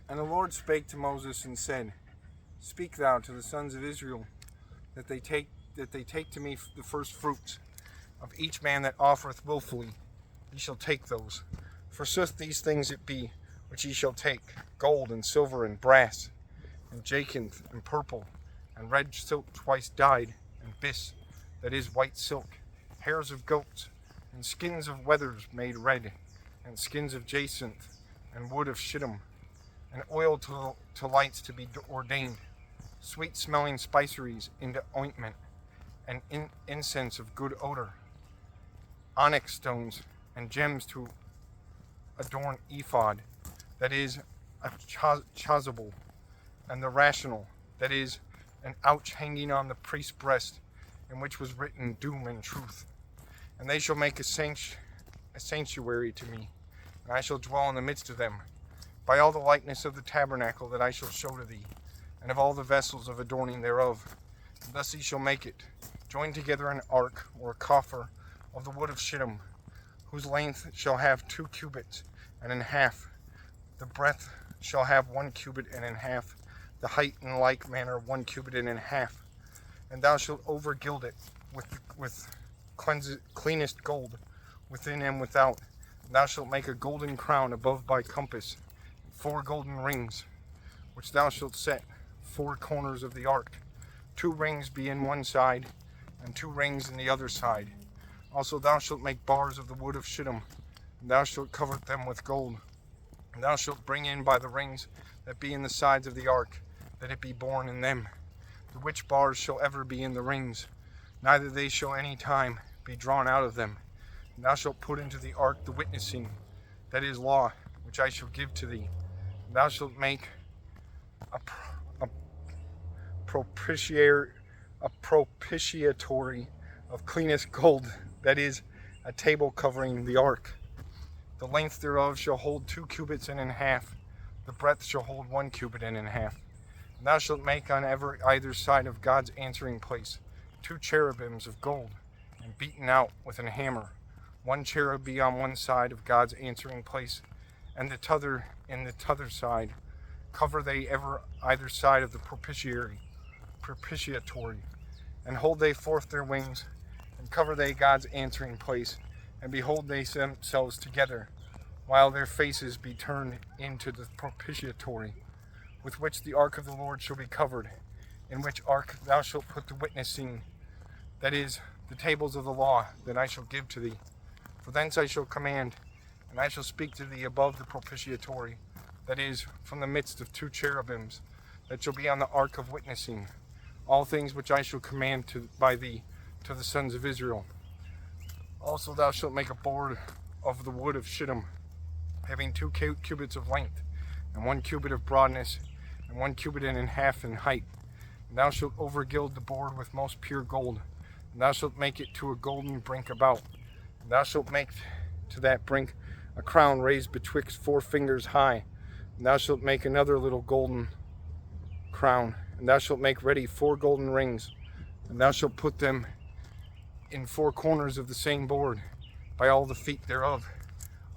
And the Lord spake to Moses and said, Speak thou to the sons of Israel, that they take to me the first fruits of each man that offereth willfully. Ye shall take those. Forsooth these things it be which ye shall take: gold and silver and brass, and jacinth and purple, and red silk twice dyed, and bis, that is white silk, hairs of goats, and skins of wethers made red, and skins of jacinth, and wood of shittim, and oil to lights to be ordained, sweet-smelling spiceries into ointment, and incense of good odor, onyx stones, and gems to adorn ephod, that is a chasuble, and the rational, that is an ouch hanging on the priest's breast, in which was written doom and truth. And they shall make a sanctuary to me, and I shall dwell in the midst of them, by all the likeness of the tabernacle that I shall show to thee, and of all the vessels of adorning thereof. And thus he shall make it, join together an ark, or a coffer, of the wood of shittim, whose length shall have 2 cubits and an half. The breadth shall have 1 cubit and an half. The height in like manner 1 cubit and an half. And thou shalt overgild it with cleanest gold, within and without. And thou shalt make a golden crown above by compass, 4 golden rings, which thou shalt set 4 corners of the ark. 2 rings be in one side, and 2 rings in the other side. Also thou shalt make bars of the wood of shittim, and thou shalt cover them with gold. And thou shalt bring in by the rings that be in the sides of the ark, that it be borne in them. The which bars shall ever be in the rings, neither they shall any time be drawn out of them. And thou shalt put into the ark the witnessing, that is law, which I shall give to thee. And thou shalt make a propitiatory of cleanest gold, that is a table covering the ark. The length thereof shall hold 2 cubits and an half. The breadth shall hold 1 cubit and an half. And thou shalt make on either side of God's answering place 2 cherubims of gold, and beaten out with an hammer. 1 cherub be on one side of God's answering place, and the t'other in the t'other side. Cover they ever either side of the propitiatory, and hold they forth their wings, and cover they God's answering place, and behold they themselves together, while their faces be turned into the propitiatory, with which the ark of the Lord shall be covered, in which ark thou shalt put the witnessing, that is, the tables of the law that I shall give to thee. For thence I shall command, and I shall speak to thee above the propitiatory, that is, from the midst of 2 cherubims, that shall be on the ark of witnessing, all things which I shall command by thee to the sons of Israel. Also thou shalt make a board of the wood of shittim, having 2 cubits of length, and 1 cubit of broadness, and 1 cubit and an half in height. And thou shalt overgild the board with most pure gold, and thou shalt make it to a golden brink about. And thou shalt make to that brink a crown raised betwixt 4 fingers high. And thou shalt make another little golden crown, and thou shalt make ready 4 golden rings, and thou shalt put them in 4 corners of the same board, by all the feet thereof.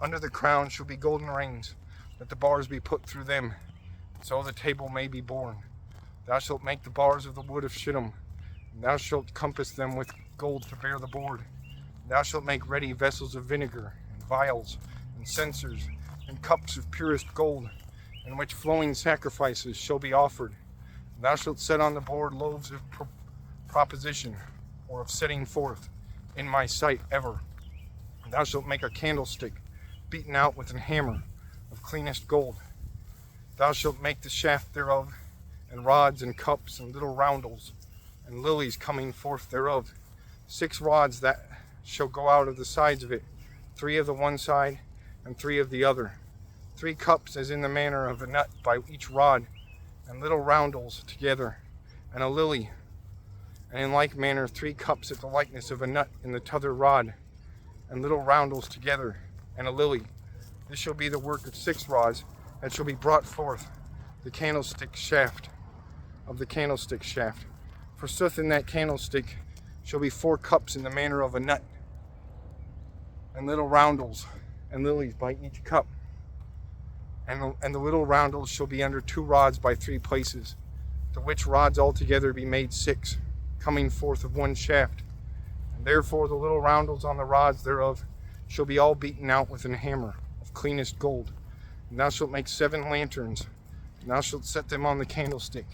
Under the crown shall be golden rings, that the bars be put through them, so the table may be borne. Thou shalt make the bars of the wood of shittim, and thou shalt compass them with gold to bear the board. And thou shalt make ready vessels of vinegar, and vials, and censers, and cups of purest gold, in which flowing sacrifices shall be offered. And thou shalt set on the board loaves of proposition, or of setting forth, in my sight ever. And thou shalt make a candlestick, beaten out with an hammer, of cleanest gold. Thou shalt make the shaft thereof, and rods, and cups, and little roundels, and lilies coming forth thereof. 6 rods that shall go out of the sides of it, 3 of the one side, and 3 of the other. 3 cups as in the manner of a nut by each rod, and little roundels together, and a lily. And in like manner 3 cups at the likeness of a nut in the t'other rod, and little roundels together, and a lily. This shall be the work of 6 rods that shall be brought forth, the candlestick shaft of the candlestick shaft. Forsooth in that candlestick shall be 4 cups in the manner of a nut, and little roundels, and lilies by each cup. and the little roundels shall be under 2 rods by 3 places, the which rods altogether be made 6, coming forth of one shaft. And therefore the little roundels on the rods thereof shall be all beaten out with an hammer of cleanest gold. And thou shalt make 7 lanterns, and thou shalt set them on the candlestick,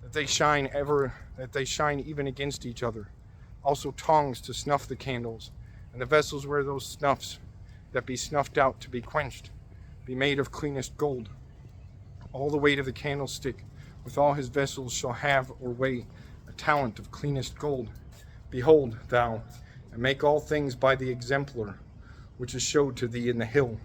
that they shine even against each other. Also tongs to snuff the candles, and the vessels where those snuffs that be snuffed out to be quenched be made of cleanest gold. All the weight of the candlestick with all his vessels shall have or weigh a talent of cleanest gold. Behold thou, and make all things by the exemplar which is showed to thee in the hill.